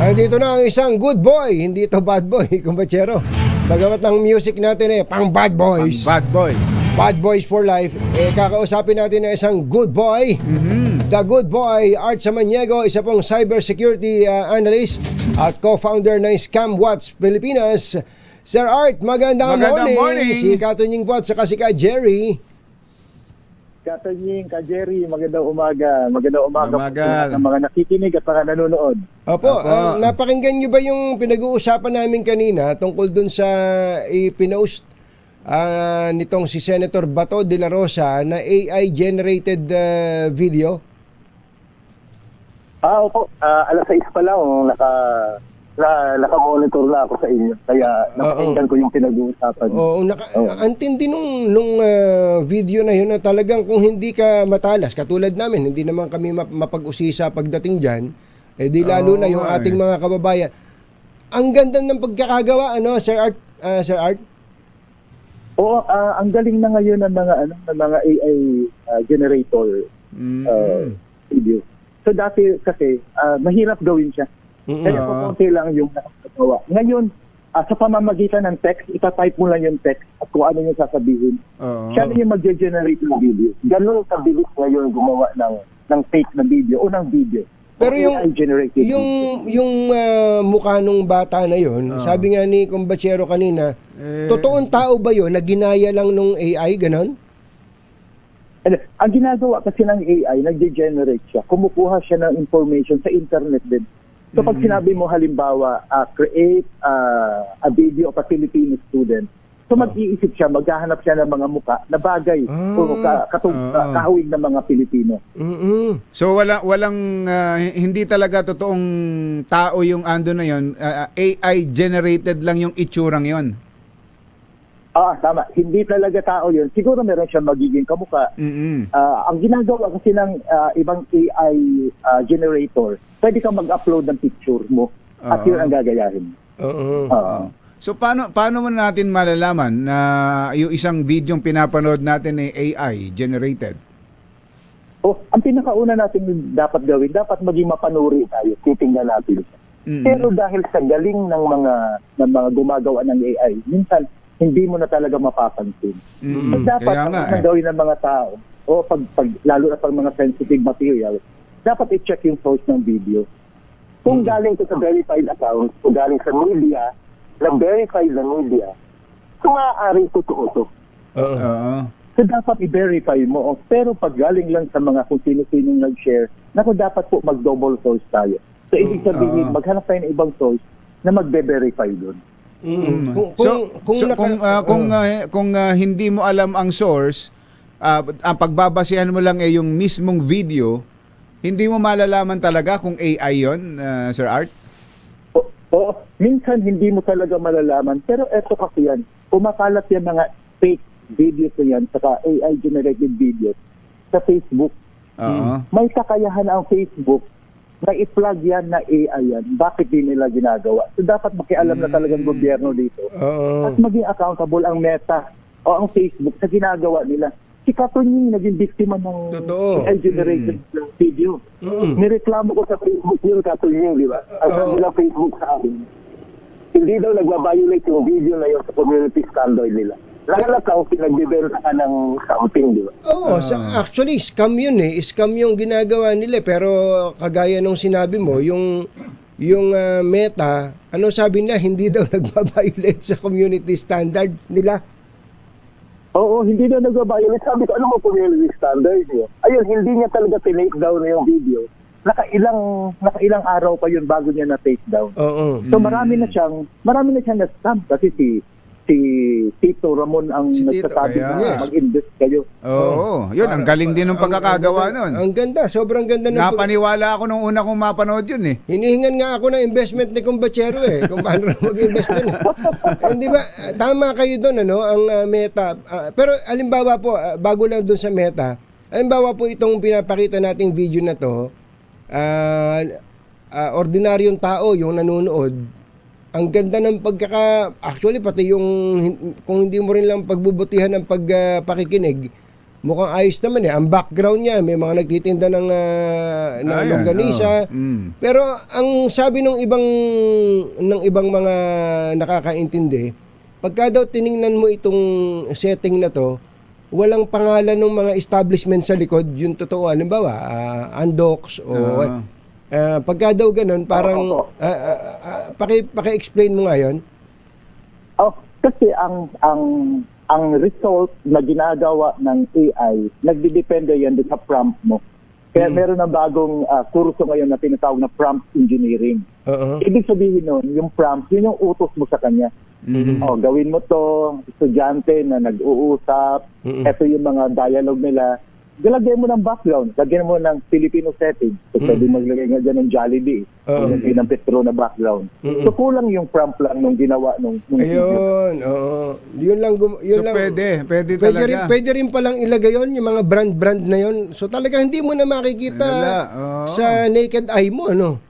Dito na ang isang good boy, hindi ito bad boy, kumbachero. Bagamat ang music natin pang bad boys. Bad boy. Bad boys for life. Kakausapin natin na isang good boy. The good boy, Art Samaniego, isa pong cybersecurity analyst at co-founder ng ScamWatch Pilipinas. Sir Art, magandang morning. Si Katunying po at saka si Ka Jerry. Katunying, Ka Jerry, magandang umaga. Magandang umaga ng mga nakikinig at mga nanonood. Opo. Napakinggan niyo ba yung pinag-uusapan namin kanina tungkol dun sa ipinaust nitong si Senator Bato de la Rosa na AI-generated video? Opo. Alas 6 pa lang naka-monitor na ako sa inyo. Kaya napakinggan ko yung pinag-uusapan. Ang tindi nung video na yun na talagang kung hindi ka matalas, katulad namin, hindi naman kami mapag-usisa pagdating dyan, di lalo na yung ating mga kababayan. Ang ganda ng pagkakagawa, Sir Art? Sir Art? Oo, ang galing na ngayon ng mga AI generator video. So dati kasi mahirap gawin siya. Kaya konti lang yung nakakagawa. Ngayon, sa pamamagitan ng text, itatype mo lang yung text at kung ano yung sasabihin. Siya na yung mag-generate ng video. Ganun kabilis ngayon gumawa ng fake na video o ng video. Pero yung mukha nung bata na yun, sabi nga ni Kumbachero kanina, totoong tao ba yun na ginaya lang nung AI, ganon? Ang ginagawa kasi ng AI, nag-generate siya. Kumukuha siya ng information sa internet din. So pag sinabi mo halimbawa, create a video of a Filipino student, so mag-iisip siya, maghahanap siya ng mga muka na bagay o kahawig ng mga Pilipino. So walang hindi talaga totoong tao yung ando na yon, AI generated lang yung itsurang yon. Tama. Hindi talaga tao yun. Siguro meron siyang magiging kamuka. Ang ginagawa kasi ng ibang AI generator, pwede kang mag-upload ng picture mo at yun ang gagayahin. So paano mo natin malalaman na yung isang video pinapanood natin ay AI generated? Ang pinakauna natin dapat gawin, dapat maging mapanuri tayo. Titingnan natin. Pero dahil sa galing ng mga gumagawa ng AI, minsan hindi mo na talaga mapapansin. So dapat ang gawin ng mga tao, lalo na pag mga sensitive material, dapat i-check yung source ng video. Kung galing ito sa verified account, kung galing sa media, na verified na media, kung maaaring totoo to. So dapat i-verify mo. Pero pag galing lang sa mga kung sino-sino nag-share, dapat po mag-double source tayo. So ibig sabihin, maghanap tayo ng ibang source na magbe-verify doon. Kung hindi mo alam ang source, ang pagbabasihan mo lang yung mismong video, hindi mo malalaman talaga kung AI yon, Sir Art? Minsan hindi mo talaga malalaman. Pero eto kasi yan, kumakalat yan mga fake videos yan, saka AI generated videos sa Facebook. May kakayahan ang Facebook na i-plug yan na AI yan. Bakit di nila ginagawa? So dapat makialam na talagang gobyerno dito. At maging accountable ang Meta o ang Facebook sa ginagawa nila. Si Katunying naging biktima ng AI-generated video. Nireklamo ko sa Facebook yung Katunying, di ba? Ang sabi ng Facebook sa akin, hindi daw nagwa-violate yung video na yun sa community standard nila. Lalo kang pinagbibenta ka ng something, di ba? Actually, scam yun Scam yung ginagawa nila. Pero kagaya nung sinabi mo, yung Meta, sabi nila, hindi daw nagbabiolate sa community standard nila. Hindi daw nagbabiolate. Sabi ko, ano mo community standard niyo? Ayun, hindi niya talaga tinake down na yung video. Nakailang araw pa yun bago niya na-take down. So marami na siyang na-scam kasi si Tito Ramon ang nagsasabi na mag-invest kayo. Yun, ang galing din ng pagkakagawa nun. Ang ganda, sobrang ganda. Napaniwala ako nung una kong mapanood yun Hinihingan nga ako ng investment ni Kumbachero kung paano mag-invest dun. Hindi ba, tama kayo dun, ang Meta. Pero alimbawa po, bago lang dun sa Meta, alimbawa po itong pinapakita nating video na to, ordinaryong tao yung nanonood, ang ganda ng actually pati yung kung hindi mo rin lang pagbubutihan ng pagpakikinig, mukhang ayos naman eh. Ang background niya, may mga nagtitinda ng Ayan, longganisa. Pero ang sabi ng ibang mga nakakaintindi, pagka daw tiningnan mo itong setting na to, walang pangalan ng mga establishment sa likod, yung totoo. Halimbawa, Andox o pagka daw ganun, parang paki-explain mo nga yun. Kasi ang result na ginagawa ng AI, nagdidepende yan doon sa prompt mo. Kaya meron na bagong kurso ngayon na tinatawag na prompt engineering. Ibig sabihin nun, yung prompt, yun yung utos mo sa kanya. Gawin mo to, estudyante na nag-uusap, ito yung mga dialogue nila. Lagyan mo ng background, lagyan mo ng Filipino setting. So, pwede maglagay nga dyan ng Jollibee, maglagay ng Petro na background. So, kulang yung prompt lang nung ginawa nung Ayun, yun lang. Yun So, lang. pwede talaga. Pwede rin palang ilagay yun, yung mga brand na yun. So, talaga hindi mo na makikita sa naked eye mo, ano?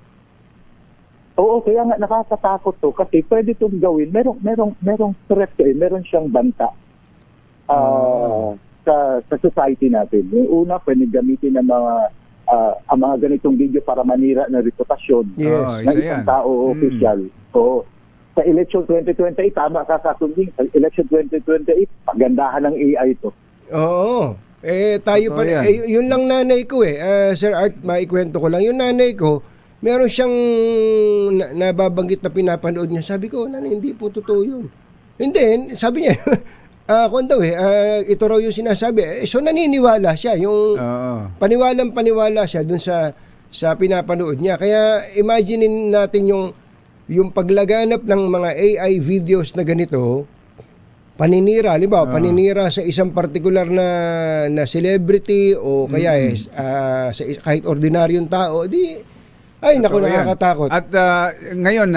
Oo, kaya nga nakakatakot to kasi pwede itong gawin. Merong threat meron siyang banta sa society natin. Yung una, pwede gamitin ng ang mga ganitong video para manira ng reputasyon ng isang tao o official. So, sa election 2028, tama ka kasunding. Sa election 2028, pagandahan ng AI to. Oo. Tayo pa, yun lang nanay ko Sir Art, maikwento ko lang. Yung nanay ko, meron siyang nababanggit na pinapanood niya. Sabi ko, nanay, hindi po totoo yun. Hindi, sabi niya, kung daw ito raw yung sinasabi. So naniniwala siya, yung paniwalang-paniwala siya dun sa pinapanood niya. Kaya imaginein natin yung paglaganap ng mga AI videos na ganito, paninira, halimbawa, paninira sa isang particular na celebrity o kaya sa kahit ordinaryong tao, naku, nakakatakot. At ngayon,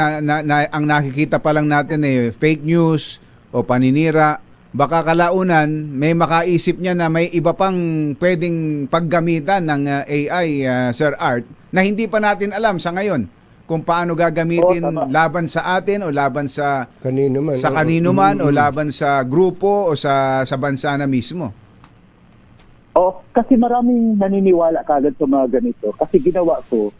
ang nakikita pa lang natin fake news o paninira. Baka kalaunan, may makaisip niya na may iba pang pwedeng paggamitan ng AI, Sir Art, na hindi pa natin alam sa ngayon kung paano gagamitin laban sa atin o laban sa kanino man o laban sa grupo o sa bansa na mismo. Kasi maraming naniniwala kagad sa mga ganito. Kasi ginawa ko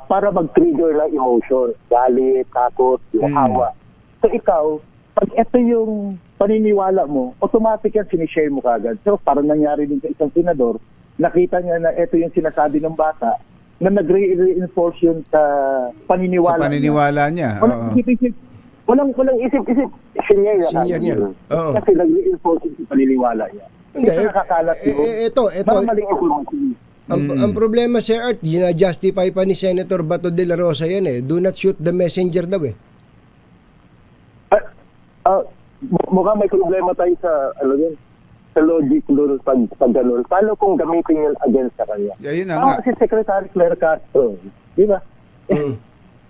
para mag-trigger ng emotion, galit, takot, yung awa. So ikaw, pag ito yung paniniwala mo, automatic yan sinishare mo kagad. So parang nangyari din sa isang senador, nakita niya na ito yung sinasabi ng bata, na nag-reinforce yun sa paniniwala, niya. Walang isip-isip. Senior niya. Kasi nag-reinforce yun sa paniniwala niya. Hindi, nakakalat yun. Ito. Maling information. Ang problema, Sir Art, gina-justify pa ni Senator Bato de la Rosa yan Do not shoot the messenger daw Mukhang may problema tayo sa sa logic doon pag gano'n. Paano kung gamitin yun against sa kanya? Yun na nga. Kasi Secretary Claire Castro, di ba?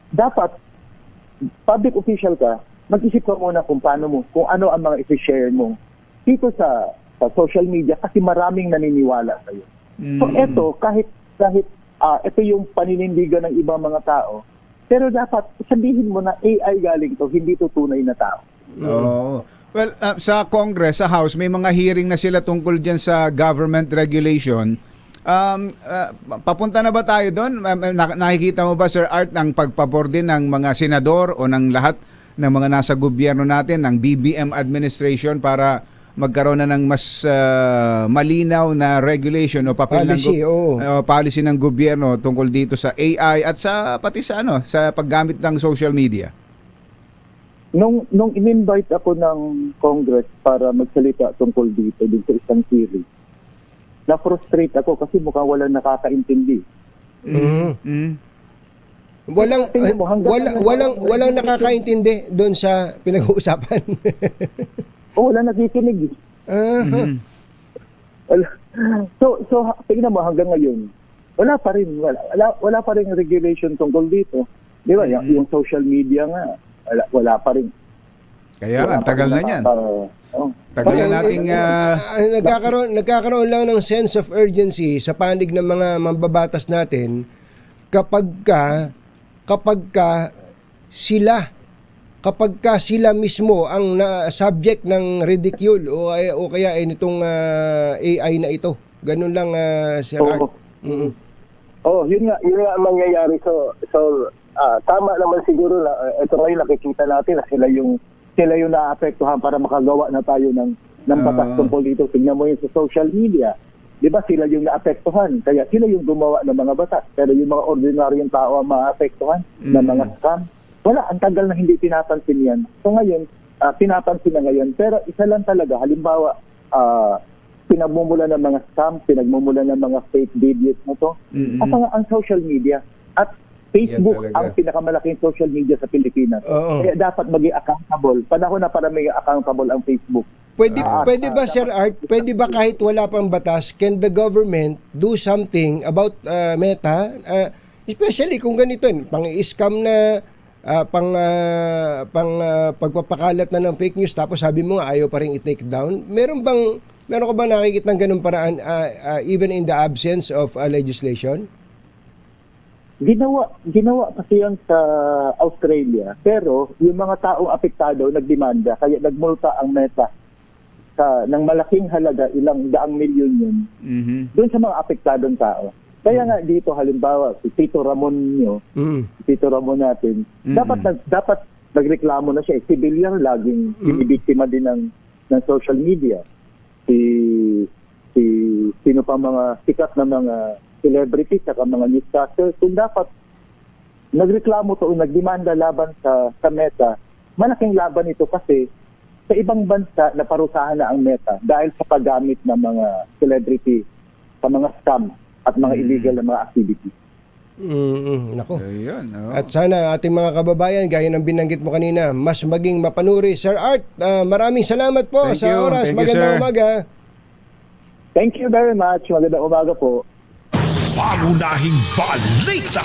Dapat, public official ka, mag-isip ka muna kung ano ang mga i-share mo dito sa social media kasi maraming naniniwala sa'yo. So eto, kahit ito yung paninindigan ng ibang mga tao, pero dapat sabihin mo na AI galing to, hindi to tunay na tao. Well, sa Congress, sa House, may mga hearing na sila tungkol dyan sa government regulation. Papunta na ba tayo doon? Nakikita mo ba, Sir Art, ang pagpabor din ng mga senador o ng lahat ng mga nasa gobyerno natin, ng BBM administration para magkaroon na ng mas malinaw na regulation o papel policy ng gobyerno tungkol dito sa AI at sa pati sa sa paggamit ng social media? Nung in-invite ako ng Congress para magsalita tungkol dito sa isang series, na-frustrate ako kasi mukhang walang nakakaintindi. Walang nakakaintindi doon sa pinag-uusapan. Wala nakikinig. So tingnan mo hanggang ngayon, wala pa rin regulation tungkol dito. Di ba? Yung social media nga, wala pa rin. Kaya ang tagal na niyan. Tagal na nating nagkakaroon lang ng sense of urgency sa panig ng mga mambabatas natin kapag ka sila kapag ka sila mismo ang subject ng ridicule o kaya ay nitong AI na ito. Ganun lang, Sir Art. Mm. Yun nga ang mangyayari. So tama naman siguro na ito ngayon nakikita natin na sila yung naapektuhan para makagawa na tayo ng batas tungkol dito. Tingnan mo yun sa social media. 'Di ba sila yung naapektuhan? Kaya sila yung gumawa ng mga batas. Pero yung mga ordinaryong tao ang maapektuhan ng mga scam. Wala, ang tagal na hindi pinapansin yan. So ngayon, pinapansin na ngayon. Pero isa lang talaga, halimbawa, pinagmumula ng mga scam, pinagmumula ng mga fake videos na to. At ang social media. At Facebook ang pinakamalaking social media sa Pilipinas. Kaya dapat maging accountable. Panahon na para maging accountable ang Facebook. Pwede ba, Sir Art, pwede ba kahit wala pang batas, can the government do something about Meta? Especially kung ganito, pang-scam na, pagpapakalat na ng fake news, tapos sabi mo nga ayaw pa rin i-take down. Meron ka ba nakikita ng ganung paraan even in the absence of legislation? Ginawa kasi yan sa Australia, pero yung mga taong apektado nagdemanda, kaya nagmulta ang Meta ng malaking halaga, ilang daang milyon yun, doon sa mga apektadong tao. Kaya nga dito halimbawa si Tito Ramon Tito Ramon natin, dapat nagreklamo na siya. Civilian laging binibiktima din ng social media. Sino pa mga sikat na mga celebrities at mga newscasters, kung dapat nagreklamo to o nagdemanda laban sa Meta, malaking laban ito kasi sa ibang bansa naparusahan na ang Meta dahil sa paggamit ng mga celebrity sa mga scam at mga illegal na mga activities. Nako. Ayun, At sana ating mga kababayan, gaya ng binanggit mo kanina, mas maging mapanuri. Sir Art, maraming salamat po Thank sa you. oras. Thank you, Magandang sir. umaga. Thank you very much. Magandang umaga po. Pangunahing balita